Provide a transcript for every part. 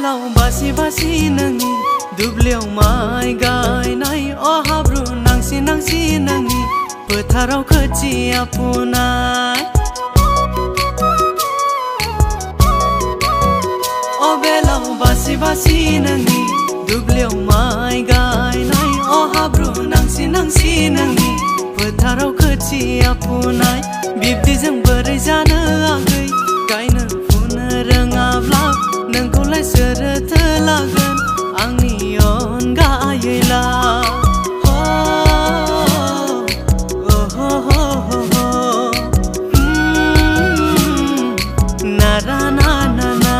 बेलाव बासि बासि नोंनि दुब्लियाव माइ गायनाय अ हाब्रु नांसि नांसि नोंनि फोथाराव खोथिया फुनाय अ बेलाव बासि बासि नोंनि दुब्लियाव माइ गायनाय अ हाब्रु नांसि नांसि नोंनि फोथाराव खोथिया फुनाय बिब्दिजों बोरै जानो आगै गायनो फुनो रोङाब्ला नोंखौलाय सोरथो लागोन आंनि अनगायैला नारा ना ना ना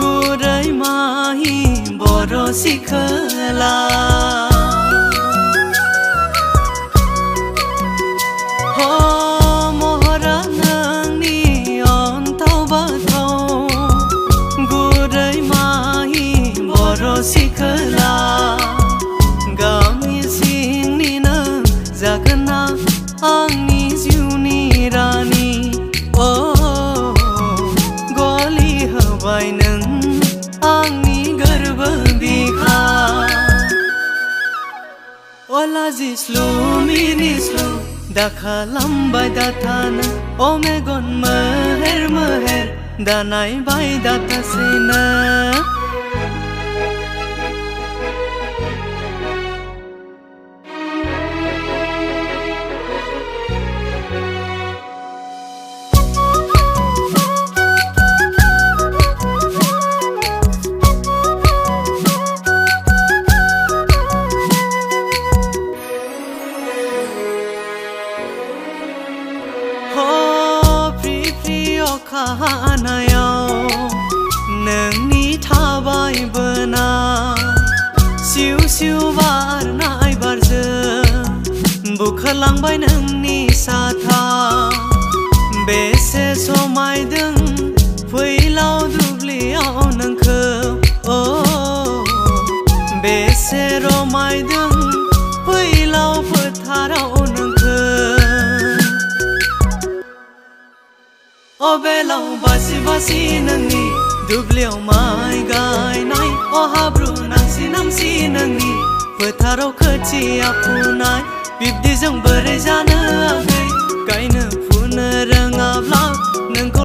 गुरै माहि बर' सिखोला महरा नोंनि अन्थाव बाथाव गुरै माहि बर' सिखोला गामि सिंनिनो जागोन ना आंनि जिउनि रानि नों आंनि गोरबो बिखा लाजिस्लु मिनिस्लु दा खालामबाय दाथानो अ मेगन मोहेर मोहेर दा नायबाय दाथासैनो अखा हानायाव नोंनि थाबायबोना सिउ सिउ बारनाय बारजों बुखारलांबाय नोंनि साथा बेसे समायदों फैलाव दुब्लियाव नोंखौ बेसे रमायदों फैलाव फोथाराव अ बेलाव बासि बासि नोंनि दुब्लियाव माइ गायनाय अ हाब्रु नांसि नांसि नोंनि फोथाराव खोथिया फुनाय बिब्दिजों बोरै जानो आगै गायनो फुनो रोङाब्ला नोंखौ